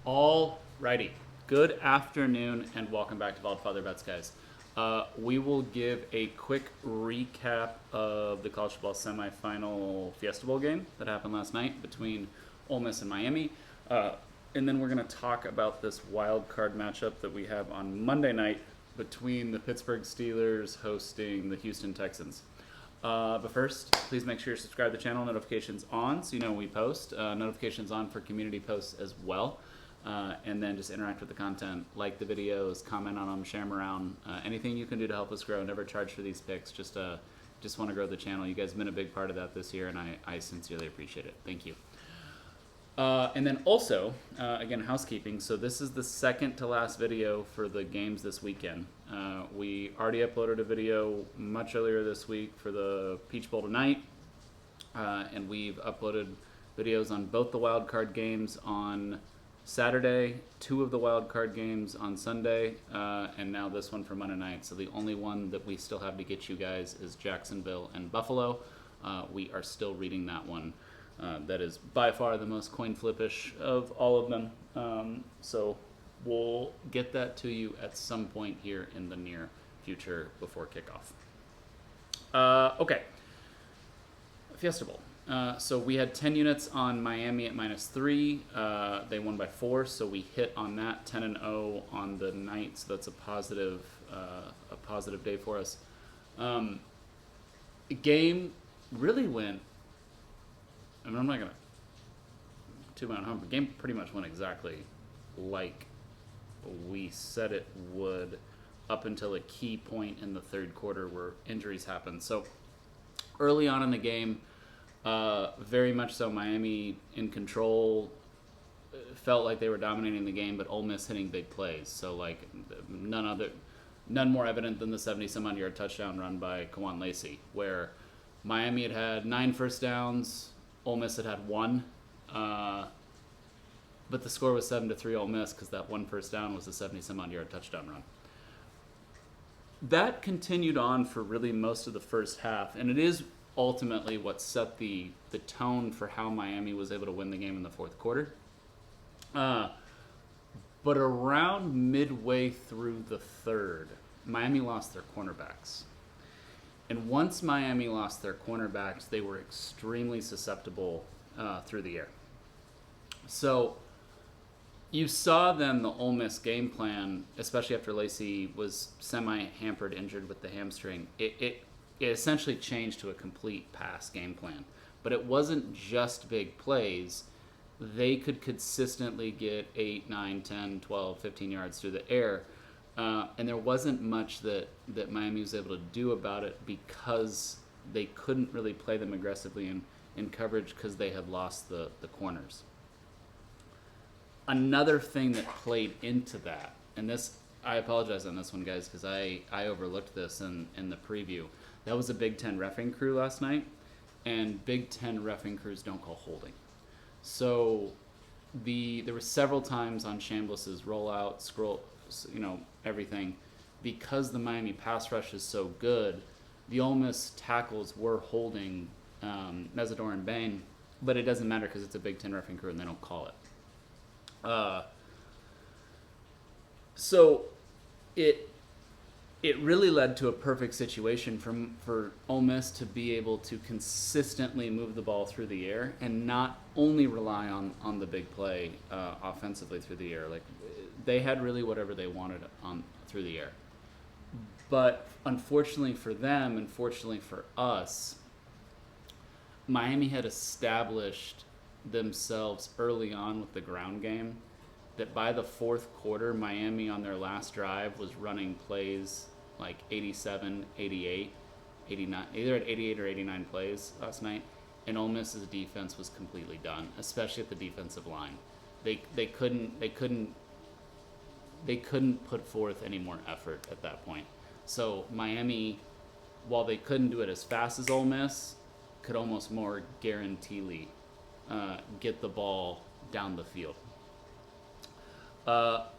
All righty. Good afternoon and welcome back to Wildfather Bets, guys. We will give a quick recap of the college football semifinal Fiesta Bowl game that happened last night between Ole Miss and Miami. And then we're going to talk about this wild card matchup that we have on Monday night between the Pittsburgh Steelers hosting the Houston Texans. But first, please make sure you subscribe to the channel, notifications on so you know when we post, notifications on for community posts as well. And then just interact with the content, like the videos, comment on them, share them around. Anything you can do to help us grow. Never charge for these picks. Just want to grow the channel. You guys have been a big part of that this year, and I sincerely appreciate it. Thank you. And then also, again, housekeeping. So this is the second to last video for the games this weekend. We already uploaded a video much earlier this week for the Peach Bowl tonight. And we've uploaded videos on both the wild card games on Saturday, 2 of the wild card games on Sunday, and now this one for Monday night. So the only one that we still have to get you guys is Jacksonville and Buffalo. We are still reading that one. That is by far the most coin flippish of all of them. So we'll get that to you at some point here in the near future before kickoff. Okay. Fiesta Bowl. So we had 10 units on Miami at -3. They won by 4, so we hit on that 10-0 on the night. So that's a positive day for us. The game really went. I mean, I'm not gonna toot my own horn, but the game pretty much went exactly like we said it would, up until a key point in the third quarter where injuries happened. So early on in the game. Very much so, Miami in control, felt like they were dominating the game, but Ole Miss hitting big plays. So like none more evident than the 70-some-odd yard touchdown run by Kawan Lacey, where Miami had 9 first downs, Ole Miss had 1, but the score was 7-3 Ole Miss because that 1 first down was a 70-some-odd yard touchdown run. That continued on for really most of the first half, and it is ultimately what set the tone for how Miami was able to win the game in the fourth quarter. But around midway through the third, Miami lost their cornerbacks. And once Miami lost their cornerbacks, they were extremely susceptible through the air. So you saw then the Ole Miss game plan, especially after Lacey was semi-hampered, injured with the hamstring. It essentially changed to a complete pass game plan. But it wasn't just big plays. They could consistently get 8, 9, 10, 12, 15 yards through the air. And there wasn't much that Miami was able to do about it because they couldn't really play them aggressively in coverage because they had lost the corners. Another thing that played into that, and this, I apologize on this one, guys, because I overlooked this in the preview. That was a Big Ten reffing crew last night, and Big Ten reffing crews don't call holding. So there were several times on Chambliss's rollout, scroll, everything, because the Miami pass rush is so good, the Ole Miss tackles were holding Mesidor and Bain, but it doesn't matter because it's a Big Ten reffing crew and they don't call it. So it really led to a perfect situation for Ole Miss to be able to consistently move the ball through the air and not only rely on the big play offensively through the air. Like they had really whatever they wanted on through the air. But unfortunately for them, and fortunately for us, Miami had established themselves early on with the ground game that by the fourth quarter, Miami on their last drive was running plays like 87, 88, 89, either at 88 or 89 plays last night, and Ole Miss's defense was completely done, especially at the defensive line. They couldn't put forth any more effort at that point. So Miami, while they couldn't do it as fast as Ole Miss, could almost more guaranteedly get the ball down the field.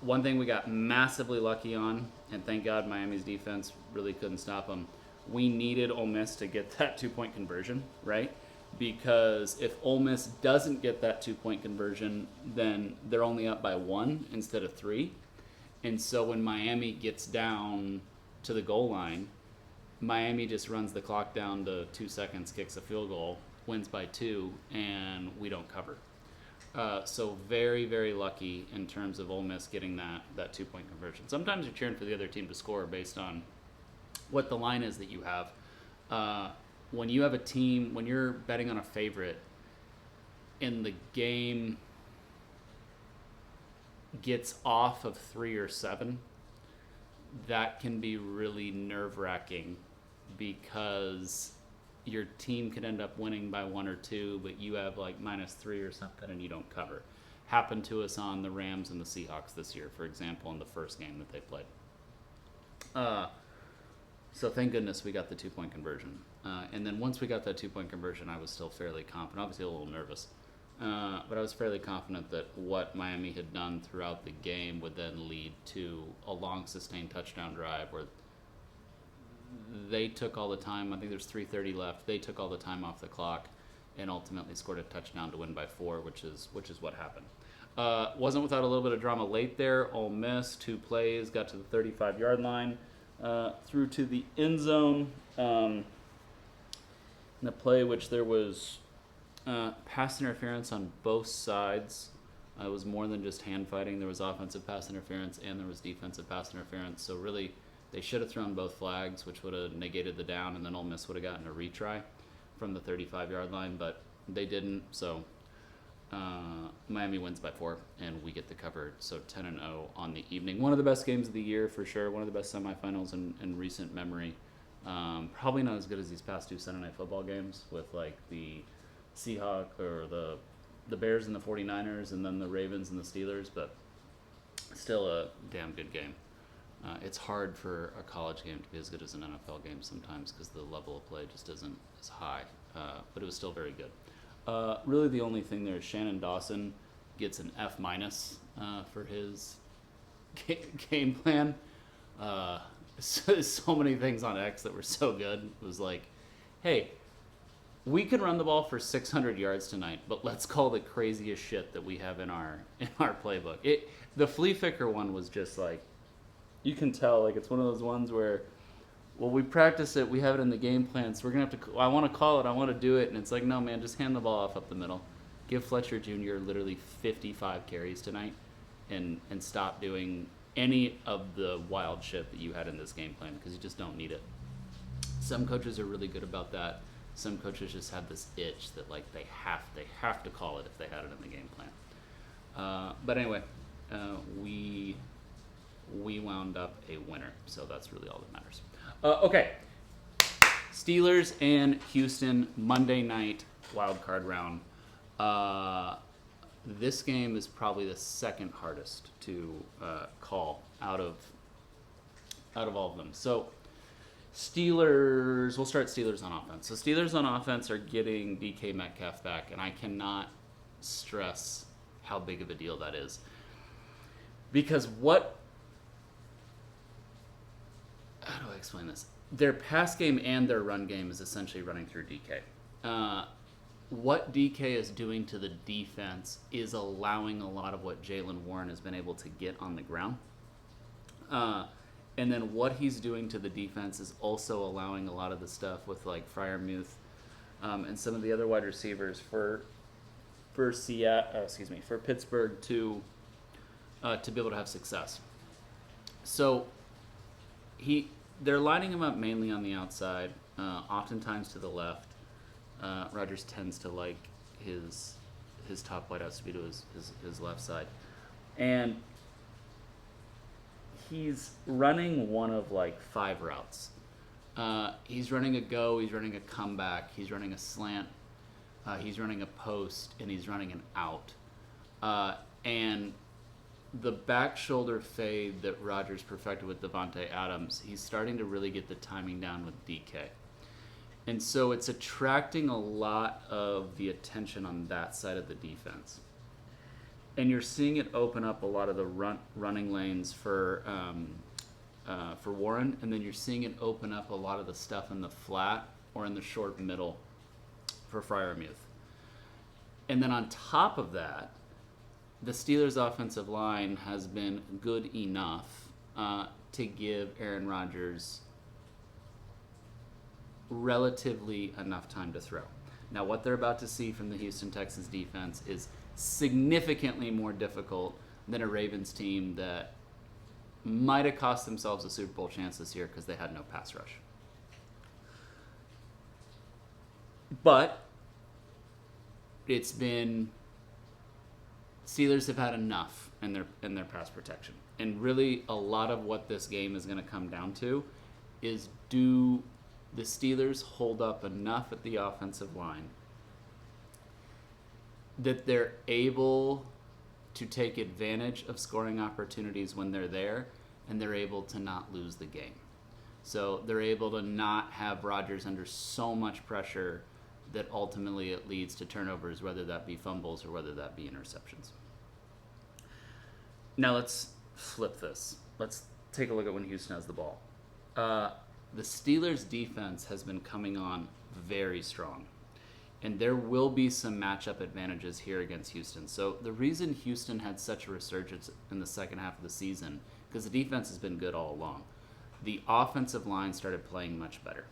One thing we got massively lucky on, and thank God Miami's defense really couldn't stop them. We needed Ole Miss to get that 2-point conversion, right? because if Ole Miss doesn't get that 2-point conversion, then they're only up by 1 instead of 3. And so when Miami gets down to the goal line, Miami just runs the clock down to 2 seconds, kicks a field goal, wins by 2, and we don't cover. So very, very lucky in terms of Ole Miss getting that 2-point conversion. Sometimes you're cheering for the other team to score based on what the line is that you have. When you have a team, when you're betting on a favorite, and the game gets off of 3 or 7, that can be really nerve-wracking because your team could end up winning by 1 or 2, but you have like -3 or something and you don't cover. Happened to us on the Rams and the Seahawks this year, for example, in the first game that they played. So thank goodness we got the 2-point conversion. And then once we got that 2-point conversion, I was still fairly confident, obviously a little nervous, but I was fairly confident that what Miami had done throughout the game would then lead to a long sustained touchdown drive where they took all the time. I think there's 3:30 left. They took all the time off the clock and ultimately scored a touchdown to win by 4, which is what happened. Wasn't without a little bit of drama late there. Ole Miss, 2 plays, got to the 35-yard line, through to the end zone. In a play which there was pass interference on both sides. It was more than just hand fighting. There was offensive pass interference and there was defensive pass interference. So really, they should have thrown both flags, which would have negated the down, and then Ole Miss would have gotten a retry from the 35-yard line, but they didn't. So Miami wins by 4, and we get the cover. So 10-0 on the evening. One of the best games of the year for sure. One of the best semifinals in recent memory. Probably not as good as these past 2 Sunday Night Football games with like the Seahawks or the Bears and the 49ers and then the Ravens and the Steelers, but still a damn good game. It's hard for a college game to be as good as an NFL game sometimes because the level of play just isn't as high, but it was still very good. Really the only thing there is Shannon Dawson gets an F- for his game plan. So many things on X that were so good. It was like, hey, we could run the ball for 600 yards tonight, but let's call the craziest shit that we have in our playbook. The flea flicker one was just like, you can tell, like it's one of those ones where, well, we practice it, we have it in the game plan, so we're gonna have to. I want to call it, I want to do it, and it's like, no, man, just hand the ball off up the middle. Give Fletcher Jr. literally 55 carries tonight, and stop doing any of the wild shit that you had in this game plan because you just don't need it. Some coaches are really good about that. Some coaches just have this itch that like they have to call it if they had it in the game plan. But anyway, we wound up a winner, so that's really all that matters. Okay, Steelers and Houston Monday night wild card round. This game is probably the second hardest to call out of all of them. So Steelers, we'll start Steelers on offense. So Steelers on offense are getting DK Metcalf back, and I cannot stress how big of a deal that is. Because how do I explain this? Their pass game and their run game is essentially running through DK. What DK is doing to the defense is allowing a lot of what Jaylen Warren has been able to get on the ground. And then what he's doing to the defense is also allowing a lot of the stuff with like Freiermuth and some of the other wide receivers for Pittsburgh to be able to have success. So they're lining him up mainly on the outside, oftentimes to the left. Rodgers tends to like his top wideouts to be to his left side. And he's running one of like 5 routes. He's running a go, he's running a comeback, he's running a slant, he's running a post, and he's running an out. And the back shoulder fade that Rodgers perfected with Devontae Adams, he's starting to really get the timing down with DK. And so it's attracting a lot of the attention on that side of the defense. And you're seeing it open up a lot of the running lanes for Warren, and then you're seeing it open up a lot of the stuff in the flat or in the short middle for Freiermuth. And then on top of that, the Steelers' offensive line has been good enough to give Aaron Rodgers relatively enough time to throw. Now, what they're about to see from the Houston Texans defense is significantly more difficult than a Ravens team that might have cost themselves a Super Bowl chance this year because they had no pass rush. But it's been Steelers have had enough in their pass protection. And really a lot of what this game is going to come down to is, do the Steelers hold up enough at the offensive line that they're able to take advantage of scoring opportunities when they're there, and they're able to not lose the game. So they're able to not have Rodgers under so much pressure that ultimately it leads to turnovers, whether that be fumbles or whether that be interceptions. Now let's flip this. Let's take a look at when Houston has the ball. The Steelers' defense has been coming on very strong, and there will be some matchup advantages here against Houston. So the reason Houston had such a resurgence in the second half of the season, because the defense has been good all along, the offensive line started playing much better.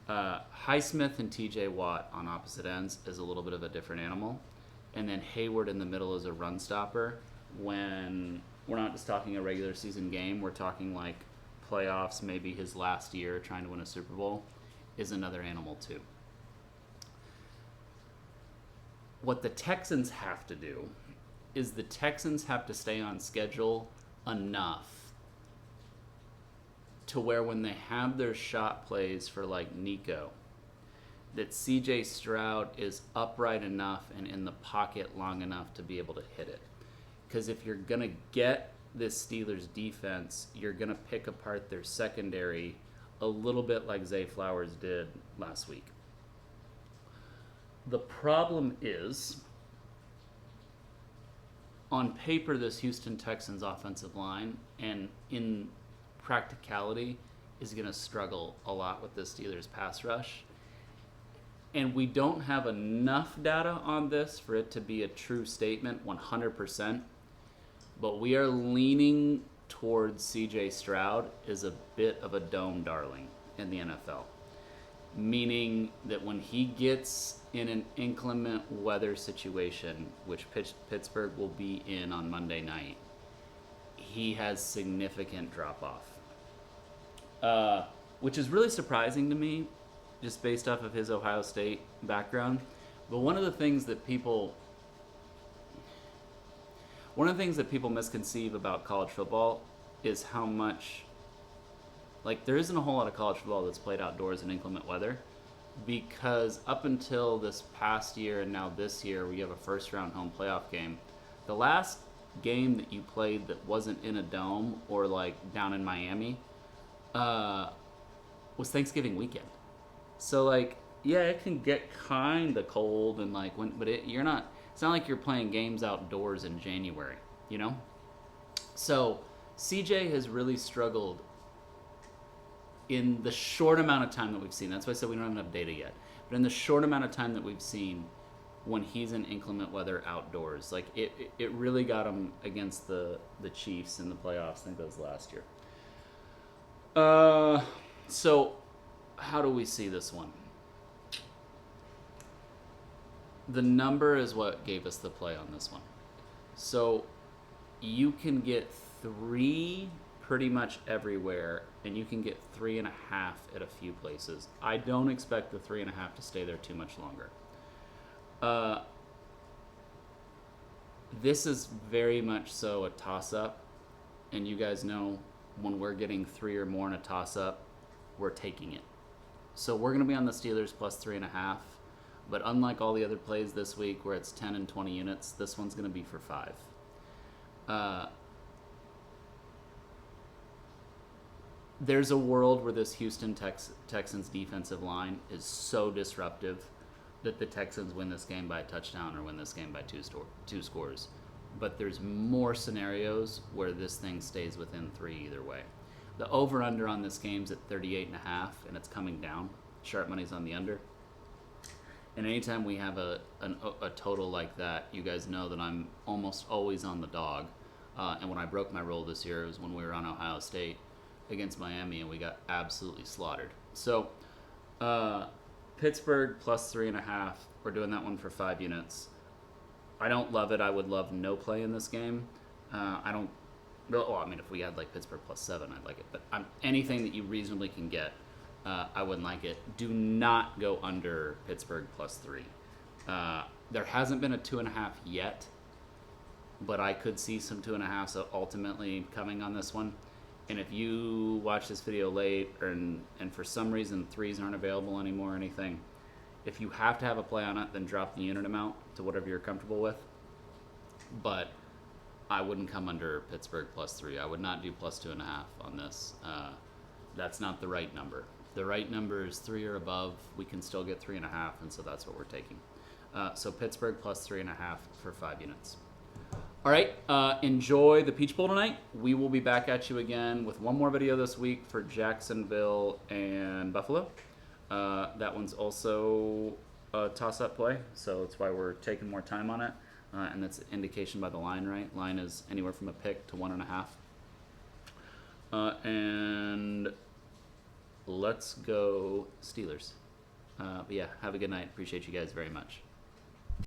Highsmith and TJ Watt on opposite ends is a little bit of a different animal, and then Hayward in the middle is a run stopper. When we're not just talking a regular season game, we're talking like playoffs, maybe his last year trying to win a Super Bowl, is another animal too. What the Texans have to do is the Texans have to stay on schedule enough to where when they have their shot plays for like Nico, that CJ Stroud is upright enough and in the pocket long enough to be able to hit it. Because if you're going to get this Steelers defense, you're going to pick apart their secondary a little bit like Zay Flowers did last week. The problem is, on paper, this Houston Texans offensive line, and in practicality, is going to struggle a lot with the Steelers pass rush. And we don't have enough data on this for it to be a true statement 100%, but we are leaning towards CJ Stroud is a bit of a dome darling in the NFL. Meaning that when he gets in an inclement weather situation, which Pittsburgh will be in on Monday night, he has significant drop-off. Which is really surprising to me, just based off of his Ohio State background. But one of the things that people misconceive about college football is how much, like, there isn't a whole lot of college football that's played outdoors in inclement weather, because up until this past year and now this year, we have a first-round home playoff game. The last game that you played that wasn't in a dome or like down in Miami was Thanksgiving weekend. So like, yeah, it can get kind of cold and like it's not like you're playing games outdoors in January, you know? So CJ has really struggled in the short amount of time that we've seen. That's why I said we don't have enough data yet. But in the short amount of time that we've seen, when he's in inclement weather outdoors, like it really got him against the Chiefs in the playoffs. I think that was last year. So how do we see this one? The number is what gave us the play on this one. So you can get 3 pretty much everywhere, and you can get 3.5 at a few places. I don't expect the 3.5 to stay there too much longer. This is very much so a toss-up, and you guys know when we're getting 3 or more in a toss-up, we're taking it. So we're going to be on the Steelers plus 3.5, but unlike all the other plays this week where it's 10 and 20 units, this one's going to be for 5. There's a world where this Houston Texans defensive line is so disruptive that the Texans win this game by a touchdown or win this game by two scores. But there's more scenarios where this thing stays within 3 either way. The over-under on this game's at 38.5, and it's coming down. Sharp money's on the under. And anytime we have a total like that, you guys know that I'm almost always on the dog. And when I broke my rule this year, it was when we were on Ohio State against Miami, and we got absolutely slaughtered. So Pittsburgh plus 3.5. We're doing that one for 5 units. I don't love it. I would love no play in this game. I don't. Well, I mean, if we had like Pittsburgh plus 7, I'd like it. But anything that you reasonably can get, I wouldn't like it. Do not go under Pittsburgh plus 3. There hasn't been a 2.5 yet, but I could see some 2.5s ultimately coming on this one. And if you watch this video late and for some reason 3s aren't available anymore or anything, if you have to have a play on it, then drop the unit amount to whatever you're comfortable with. But I wouldn't come under Pittsburgh plus 3. I would not do plus 2.5 on this. That's not the right number. The right number is 3 or above. We can still get 3.5, and so that's what we're taking. So Pittsburgh plus 3.5 for 5 units. All right, enjoy the Peach Bowl tonight. We will be back at you again with one more video this week for Jacksonville and Buffalo. That one's also a toss-up play, so that's why we're taking more time on it. And that's an indication by the line, right? Line is anywhere from a pick to 1.5. And let's go Steelers. But yeah, have a good night. Appreciate you guys very much.